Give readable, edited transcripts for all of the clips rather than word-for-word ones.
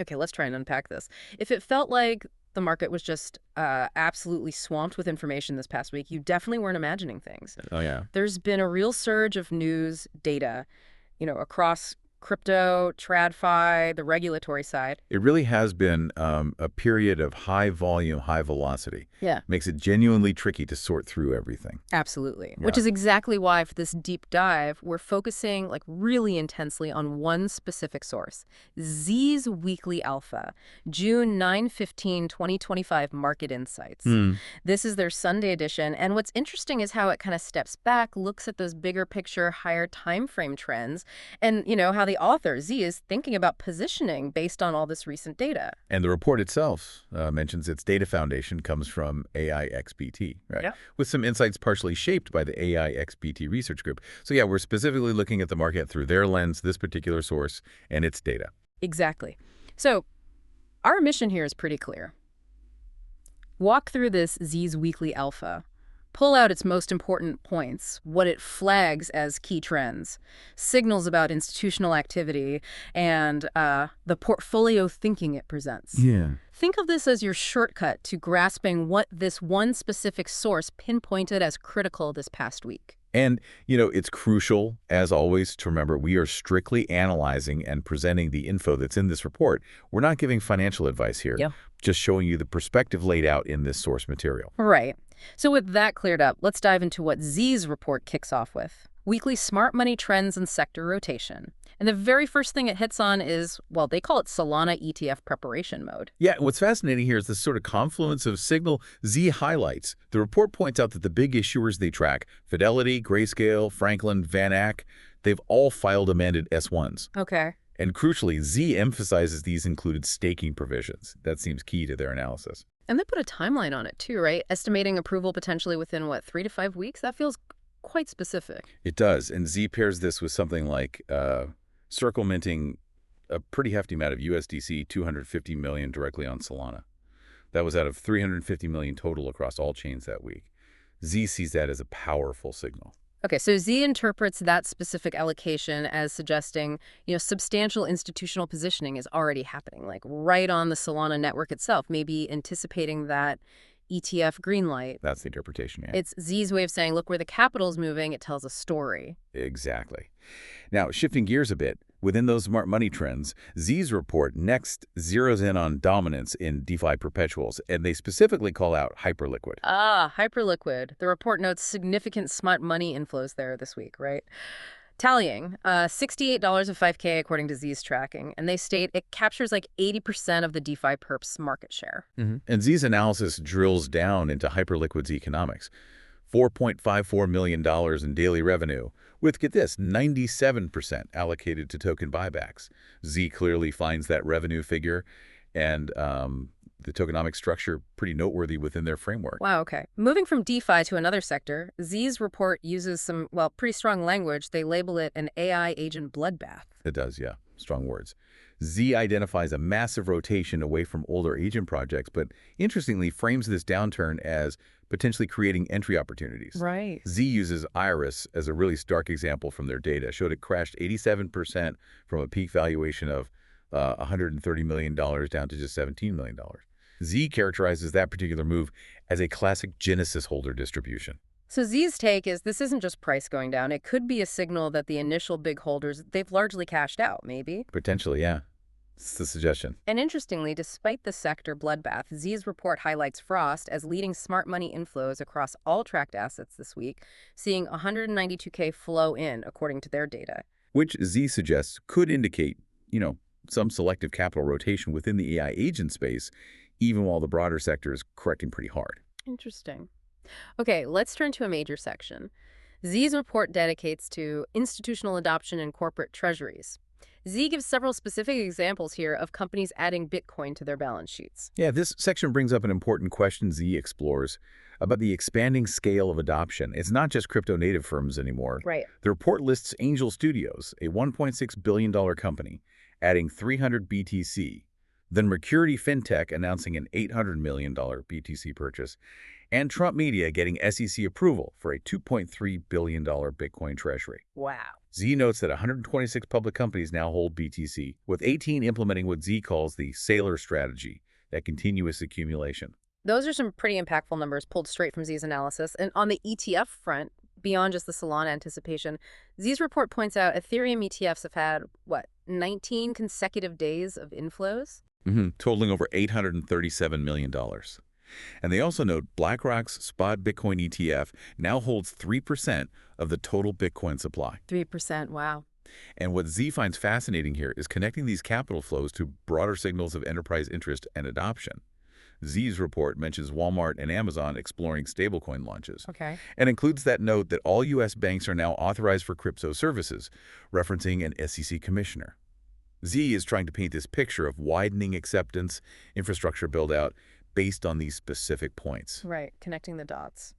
Okay, let's try and unpack this. If it felt like the market was just absolutely swamped with information this past week, you definitely weren't imagining things. Oh, yeah. There's been a real surge of news data, across crypto, TradFi, the regulatory side. It really has been a period of high volume, high velocity. Yeah. Makes it genuinely tricky to sort through everything. Absolutely. Yeah. Which is exactly why for this deep dive, we're focusing like really intensely on one specific source, Z's Weekly Alpha, June 9/15, 2025 Market Insights. This is their Sunday edition. And what's interesting is how it kind of steps back, looks at those bigger picture, higher time frame trends, and, how the author, Z, is thinking about positioning based on all this recent data. And the report itself mentions its data foundation comes from AIXBT, right? Yeah. With some insights partially shaped by the AIXBT research group. So yeah, we're specifically looking at the market through their lens, this particular source, and its data. Exactly. So our mission here is pretty clear. Walk through this Z's Weekly Alpha. Pull out its most important points, what it flags as key trends, signals about institutional activity, and the portfolio thinking it presents. Yeah. Think of this as your shortcut to grasping what this one specific source pinpointed as critical this past week. And, it's crucial, as always, to remember we are strictly analyzing and presenting the info that's in this report. We're not giving financial advice here, just showing you the perspective laid out in this source material. Right. So with that cleared up, let's dive into what Z's report kicks off with. Weekly smart money trends and sector rotation. And the very first thing it hits on is, well, they call it Solana ETF Preparation Mode. Yeah, what's fascinating here is this sort of confluence of signal Z highlights. The report points out that the big issuers they track, Fidelity, Grayscale, Franklin, Van Eck, they've all filed amended S1s. Okay. And crucially, Z emphasizes these included staking provisions. That seems key to their analysis. And they put a timeline on it too, right? Estimating approval potentially within, 3 to 5 weeks? That feels quite specific. It does, and Z pairs this with something like Circle minting a pretty hefty amount of USDC, 250 million directly on Solana. That was out of 350 million total across all chains that week. Z sees that as a powerful signal. Okay, so Z interprets that specific allocation as suggesting, substantial institutional positioning is already happening, like right on the Solana network itself, maybe anticipating that ETF green light. That's the interpretation, yeah. It's Z's way of saying, look, where the capital's moving, it tells a story. Exactly. Now, shifting gears a bit, within those smart money trends, Z's report next zeroes in on dominance in DeFi Perpetuals, and they specifically call out HyperLiquid. Ah, HyperLiquid. The report notes significant smart money inflows there this week, right? Tallying, $68 of 5K according to Z's tracking, and they state it captures like 80% of the DeFi perps market share. And Z's analysis drills down into HyperLiquid's economics. $4.54 million in daily revenue, with, get this, 97% allocated to token buybacks. Z clearly finds that revenue figure and the tokenomic structure pretty noteworthy within their framework. Wow, okay. Moving from DeFi to another sector, Z's report uses some, pretty strong language. They label it an AI agent bloodbath. It does, yeah. Strong words. Z identifies a massive rotation away from older agent projects, but interestingly frames this downturn as potentially creating entry opportunities. Right. Z uses Iris as a really stark example from their data. Showed it crashed 87% from a peak valuation of $130 million down to just $17 million. Z characterizes that particular move as a classic Genesis holder distribution. So Z's take is this isn't just price going down. It could be a signal that the initial big holders, they've largely cashed out, maybe. Potentially, yeah. It's the suggestion. And interestingly, despite the sector bloodbath, Z's report highlights Frost as leading smart money inflows across all tracked assets this week, seeing 192K flow in, according to their data. Which Z suggests could indicate, some selective capital rotation within the AI agent space, even while the broader sector is correcting pretty hard. Interesting. Okay, let's turn to a major section. Z's report dedicates to institutional adoption in corporate treasuries. Z gives several specific examples here of companies adding Bitcoin to their balance sheets. Yeah, this section brings up an important question Z explores about the expanding scale of adoption. It's not just crypto-native firms anymore. Right. The report lists Angel Studios, a $1.6 billion company, adding 300 BTC, then Mercurity FinTech announcing an $800 million BTC purchase, and Trump Media getting SEC approval for a $2.3 billion Bitcoin treasury. Wow. Z notes that 126 public companies now hold BTC, with 18 implementing what Z calls the Sailor strategy, that continuous accumulation. Those are some pretty impactful numbers pulled straight from Z's analysis. And on the ETF front, beyond just the Solana anticipation, Z's report points out Ethereum ETFs have had, 19 consecutive days of inflows? Totaling over $837 million. And they also note BlackRock's spot Bitcoin ETF now holds 3% of the total Bitcoin supply. 3%, wow. And what Z finds fascinating here is connecting these capital flows to broader signals of enterprise interest and adoption. Z's report mentions Walmart and Amazon exploring stablecoin launches, Okay. and includes that note that all U.S. banks are now authorized for crypto services, referencing an SEC commissioner. Z is trying to paint this picture of widening acceptance, infrastructure build-out, based on these specific points. Right, connecting the dots.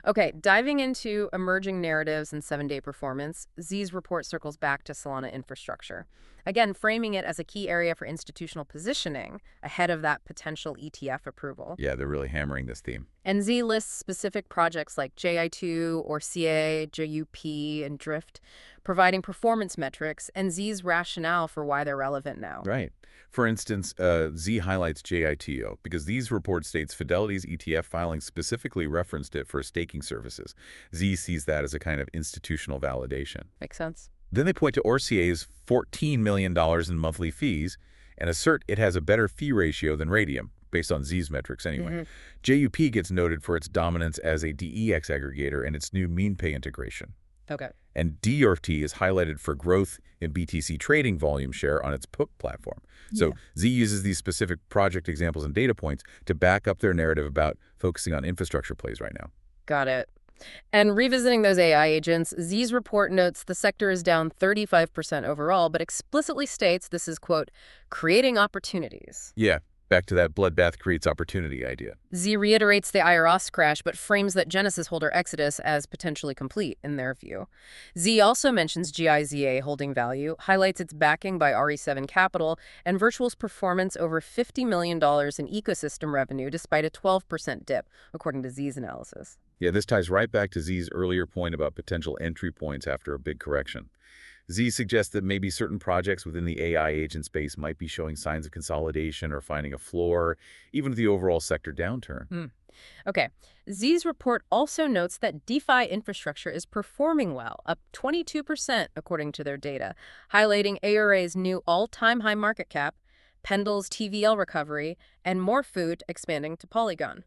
Okay, diving into emerging narratives and 7-day performance, Z's report circles back to Solana infrastructure. Again, framing it as a key area for institutional positioning ahead of that potential ETF approval. Yeah, they're really hammering this theme. And Z lists specific projects like JI2 or CA, JUP, and Drift, providing performance metrics and Z's rationale for why they're relevant now. Right. For instance, Z highlights JITO because these report states Fidelity's ETF filing specifically referenced it for staking services. Z sees that as a kind of institutional validation. Makes sense. Then they point to Orcier's $14 million in monthly fees and assert it has a better fee ratio than Radium, based on Z's metrics anyway. JUP gets noted for its dominance as a DEX aggregator and its new MeanPay integration. Okay. And DRT is highlighted for growth in BTC trading volume share on its POOK platform. So Z uses these specific project examples and data points to back up their narrative about focusing on infrastructure plays right now. Got it. And revisiting those AI agents, Z's report notes the sector is down 35% overall, but explicitly states this is, quote, creating opportunities. Yeah, back to that bloodbath creates opportunity idea. Z reiterates the IROS crash, but frames that Genesis holder Exodus as potentially complete, in their view. Z also mentions GIZA holding value, highlights its backing by RE7 Capital, and Virtual's performance over $50 million in ecosystem revenue despite a 12% dip, according to Z's analysis. Yeah, this ties right back to Z's earlier point about potential entry points after a big correction. Z suggests that maybe certain projects within the AI agent space might be showing signs of consolidation or finding a floor, even with the overall sector downturn. Okay. Z's report also notes that DeFi infrastructure is performing well, up 22% according to their data, highlighting ARA's new all-time high market cap, Pendle's TVL recovery, and Morphoot expanding to Polygon.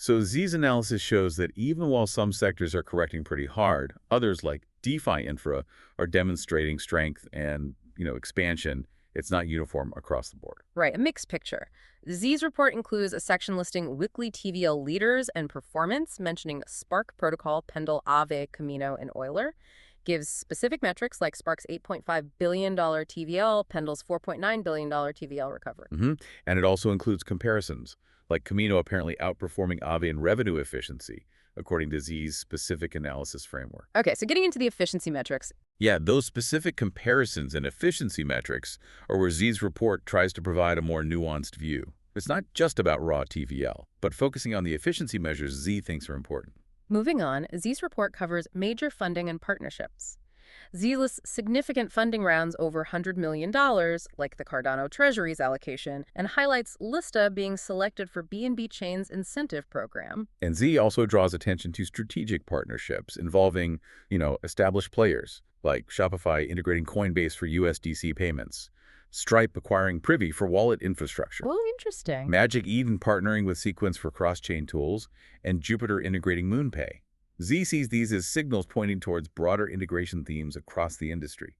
So Z's analysis shows that even while some sectors are correcting pretty hard, others like DeFi infra are demonstrating strength and, expansion. It's not uniform across the board. Right, a mixed picture. Z's report includes a section listing weekly TVL leaders and performance, mentioning Spark Protocol, Pendle, Aave, Camino, and Euler. Gives specific metrics like Spark's $8.5 billion TVL, Pendle's $4.9 billion TVL recovery. And it also includes comparisons, like Camino apparently outperforming Aave in revenue efficiency, according to Z's specific analysis framework. Okay, so getting into the efficiency metrics. Yeah, those specific comparisons and efficiency metrics are where Z's report tries to provide a more nuanced view. It's not just about raw TVL, but focusing on the efficiency measures Z thinks are important. Moving on, Z's report covers major funding and partnerships. Z lists significant funding rounds over $100 million, like the Cardano Treasuries allocation, and highlights Lista being selected for BNB Chain's incentive program. And Z also draws attention to strategic partnerships involving, established players, like Shopify integrating Coinbase for USDC payments, Stripe acquiring Privy for wallet infrastructure, Oh, interesting. Magic Eden partnering with Sequence for cross-chain tools, and Jupiter integrating MoonPay. Z sees these as signals pointing towards broader integration themes across the industry,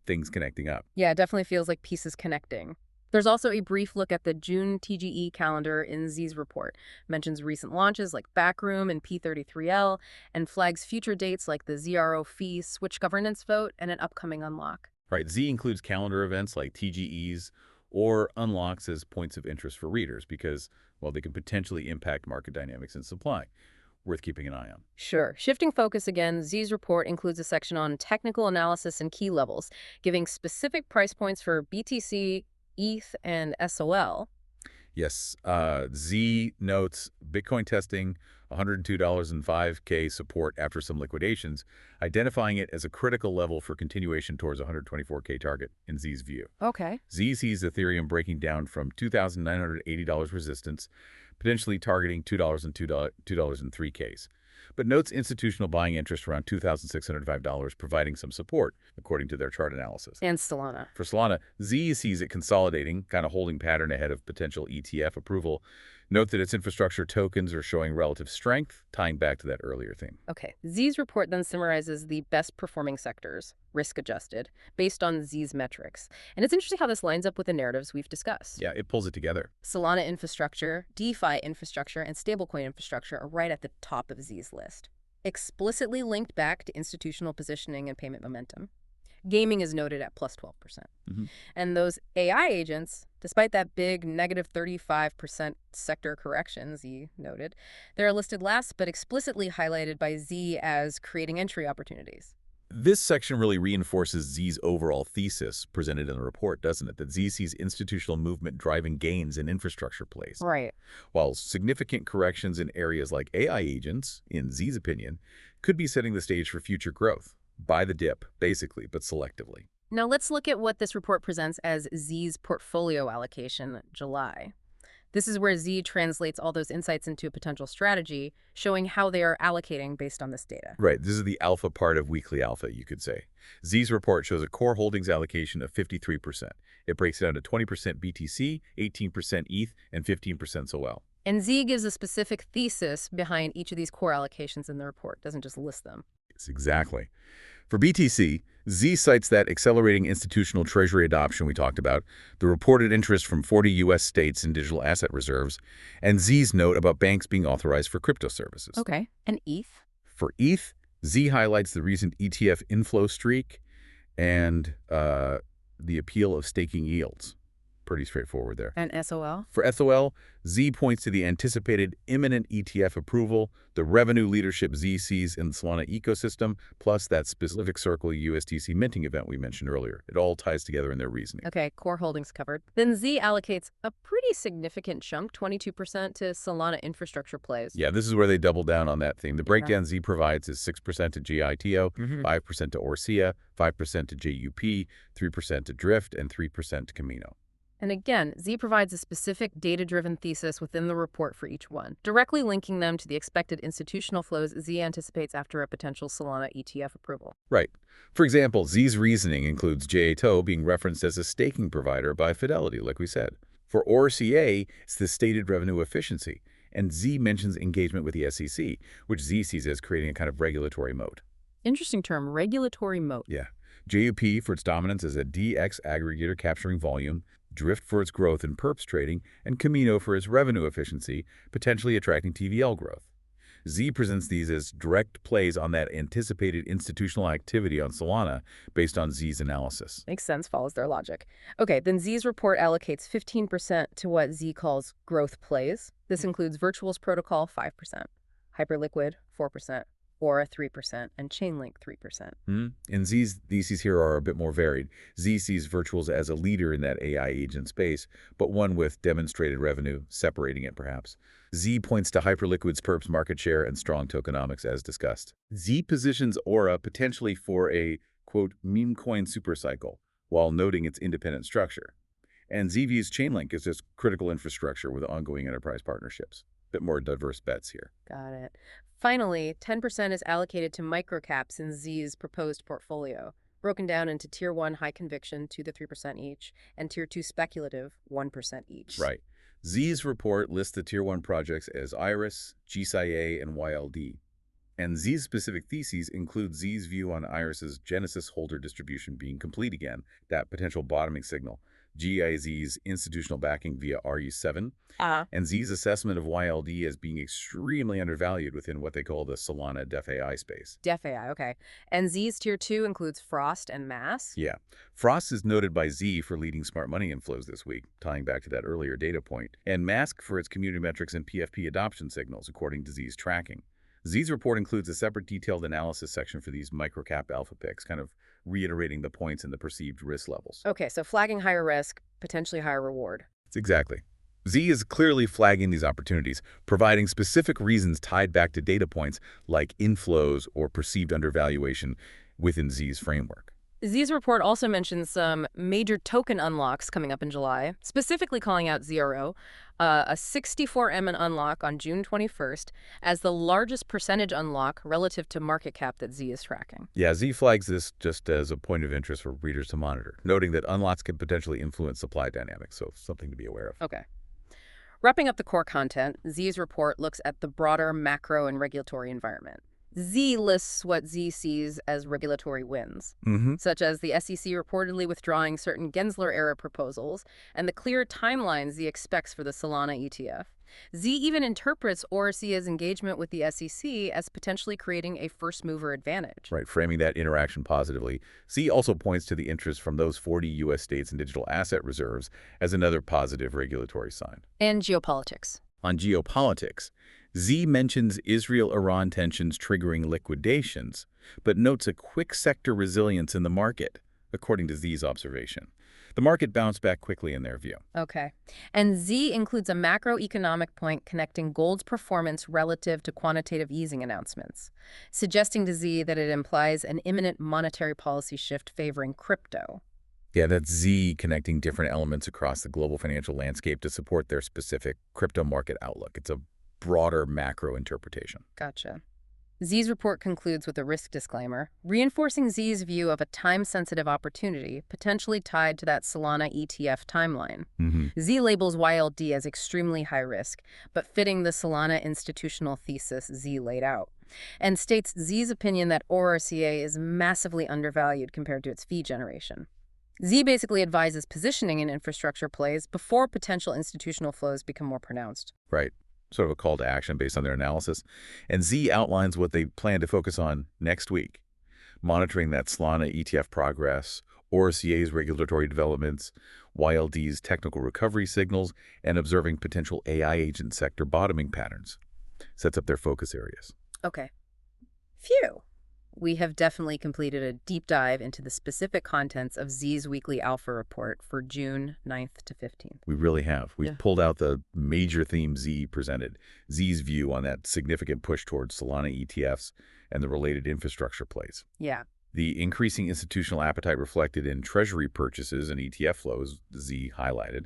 things connecting up. Yeah, it definitely feels like pieces connecting. There's also a brief look at the June TGE calendar in Z's report, mentions recent launches like Backroom and P33L, and flags future dates like the ZRO fee switch governance vote and an upcoming unlock. Right, Z includes calendar events like TGEs or unlocks as points of interest for readers because, they can potentially impact market dynamics and supply. Worth keeping an eye on. Sure. Shifting focus again, Z's report includes a section on technical analysis and key levels, giving specific price points for BTC, ETH, and SOL. Yes. Z notes Bitcoin testing $102.05K support after some liquidations, identifying it as a critical level for continuation towards 124K target in Z's view. Okay. Z sees Ethereum breaking down from $2,980 resistance, potentially targeting $2 and $2.03Ks, but notes institutional buying interest around $2,605, providing some support, according to their chart analysis. And Solana. For Solana, Z sees it consolidating, kind of holding pattern ahead of potential ETF approval. Note that its infrastructure tokens are showing relative strength, tying back to that earlier theme. Okay. Z's report then summarizes the best performing sectors, risk adjusted, based on Z's metrics. And it's interesting how this lines up with the narratives we've discussed. Yeah, it pulls it together. Solana infrastructure, DeFi infrastructure, and stablecoin infrastructure are right at the top of Z's list, explicitly linked back to institutional positioning and payment momentum. Gaming is noted at plus 12%. And those AI agents, despite that big negative 35% sector correction Z noted, they're listed last but explicitly highlighted by Z as creating entry opportunities. This section really reinforces Z's overall thesis presented in the report, doesn't it? That Z sees institutional movement driving gains in infrastructure plays. Right. While significant corrections in areas like AI agents, in Z's opinion, could be setting the stage for future growth. Buy the dip, basically, but selectively. Now let's look at what this report presents as Z's portfolio allocation July. This is where Z translates all those insights into a potential strategy, showing how they are allocating based on this data. Right. This is the alpha part of weekly alpha, you could say. Z's report shows a core holdings allocation of 53%. It breaks it down to 20% BTC, 18% ETH, and 15% SOL. And Z gives a specific thesis behind each of these core allocations in the report, doesn't just list them. Yes, exactly. For BTC, Z cites that accelerating institutional treasury adoption we talked about, the reported interest from 40 U.S. states in digital asset reserves, and Z's note about banks being authorized for crypto services. Okay. And ETH? For ETH, Z highlights the recent ETF inflow streak and the appeal of staking yields. Pretty straightforward there. And SOL? For SOL, Z points to the anticipated imminent ETF approval, the revenue leadership Z sees in the Solana ecosystem, plus that specific Circle USDC minting event we mentioned earlier. It all ties together in their reasoning. Okay, core holdings covered. Then Z allocates a pretty significant chunk, 22%, to Solana infrastructure plays. Yeah, this is where they double down on that theme. The breakdown Z provides is 6% to GITO, 5% to Orsia, 5% to JUP, 3% to Drift, and 3% to Camino. And again, Z provides a specific data-driven thesis within the report for each one, directly linking them to the expected institutional flows Z anticipates after a potential Solana ETF approval. Right. For example, Z's reasoning includes JATO being referenced as a staking provider by Fidelity, like we said. For ORCA, it's the stated revenue efficiency, and Z mentions engagement with the SEC, which Z sees as creating a kind of regulatory moat. Interesting term, regulatory moat. Yeah. JUP for its dominance as a DX aggregator capturing volume, Drift for its growth in perps trading, and Camino for its revenue efficiency, potentially attracting TVL growth. Z presents these as direct plays on that anticipated institutional activity on Solana based on Z's analysis. Makes sense, follows their logic. Okay, then Z's report allocates 15% to what Z calls growth plays. This includes Virtuals Protocol, 5%, HyperLiquid, 4%, Aura 3%, and Chainlink 3%. And Z's theses here are a bit more varied. Z sees Virtuals as a leader in that AI agent space, but one with demonstrated revenue, separating it perhaps. Z points to HyperLiquid's perps market share and strong tokenomics as discussed. Z positions Aura potentially for a, quote, meme coin supercycle, while noting its independent structure. And Z views Chainlink as just critical infrastructure with ongoing enterprise partnerships. Bit more diverse bets here. Got it. Finally, 10% is allocated to microcaps in Z's proposed portfolio, broken down into Tier 1 high conviction, 2 to 3% each, and Tier 2 speculative, 1% each. Right. Z's report lists the Tier 1 projects as Iris, GSIA, and YLD. And Z's specific theses include Z's view on Iris's Genesis holder distribution being complete again, that potential bottoming signal, GIZ's institutional backing via RU7, and Z's assessment of YLD as being extremely undervalued within what they call the Solana DeFi space. DeFi, okay. And Z's Tier 2 includes Frost and Mask? Yeah. Frost is noted by Z for leading smart money inflows this week, tying back to that earlier data point, and Mask for its community metrics and PFP adoption signals, according to Z's tracking. Z's report includes a separate detailed analysis section for these microcap alpha picks, kind of reiterating the points and the perceived risk levels. Okay, so flagging higher risk, potentially higher reward. It's exactly. Z is clearly flagging these opportunities, providing specific reasons tied back to data points like inflows or perceived undervaluation within Z's framework. Z's report also mentions some major token unlocks coming up in July, specifically calling out Zero, a 64M unlock on June 21st, as the largest percentage unlock relative to market cap that Z is tracking. Yeah, Z flags this just as a point of interest for readers to monitor, noting that unlocks can potentially influence supply dynamics, so something to be aware of. Okay. Wrapping up the core content, Z's report looks at the broader macro and regulatory environment. Z lists what Z sees as regulatory wins, such as the SEC reportedly withdrawing certain Gensler-era proposals and the clear timelines Z expects for the Solana ETF. Z even interprets ORCA's engagement with the SEC as potentially creating a first-mover advantage. Right, framing that interaction positively. Z also points to the interest from those 40 U.S. states in digital asset reserves as another positive regulatory sign. And geopolitics. On geopolitics, Z mentions Israel-Iran tensions triggering liquidations, but notes a quick sector resilience in the market, according to Z's observation. The market bounced back quickly in their view. Okay. And Z includes a macroeconomic point connecting gold's performance relative to quantitative easing announcements, suggesting to Z that it implies an imminent monetary policy shift favoring crypto. Yeah, that's Z connecting different elements across the global financial landscape to support their specific crypto market outlook. It's a broader macro interpretation. Gotcha. Z's report concludes with a risk disclaimer, reinforcing Z's view of a time-sensitive opportunity potentially tied to that Solana ETF timeline. Z labels YLD as extremely high risk, but fitting the Solana institutional thesis Z laid out, and states Z's opinion that ORCA is massively undervalued compared to its fee generation. Z basically advises positioning in infrastructure plays before potential institutional flows become more pronounced. Right. Sort of a call to action based on their analysis. And Z outlines what they plan to focus on next week, monitoring that Solana ETF progress, ORCA's regulatory developments, YLD's technical recovery signals, and observing potential AI agent sector bottoming patterns. Sets up their focus areas. Okay. Phew. We have definitely completed a deep dive into the specific contents of Z's weekly alpha report for June 9th to 15th. We really have. We've pulled out the major themes Z presented, Z's view on that significant push towards Solana ETFs and the related infrastructure plays. Yeah. The increasing institutional appetite reflected in treasury purchases and ETF flows, Z highlighted.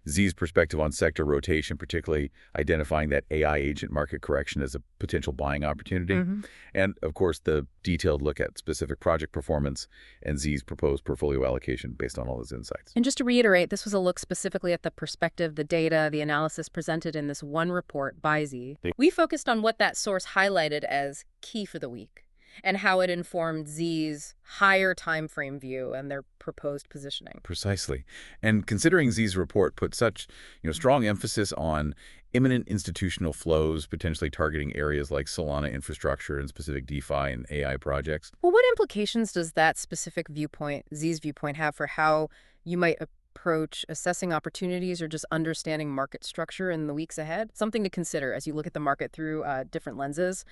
Z's perspective on sector rotation, particularly identifying that AI agent market correction as a potential buying opportunity. And, of course, the detailed look at specific project performance and Z's proposed portfolio allocation based on all those insights. And just to reiterate, this was a look specifically at the perspective, the data, the analysis presented in this one report by Z. We focused on what that source highlighted as key for the week and how it informed Z's higher time frame view and their proposed positioning. Precisely. And considering Z's report put such strong emphasis on imminent institutional flows, potentially targeting areas like Solana infrastructure and specific DeFi and AI projects. Well, what implications does that specific viewpoint, Z's viewpoint, have for how you might approach assessing opportunities or just understanding market structure in the weeks ahead? Something to consider as you look at the market through different lenses.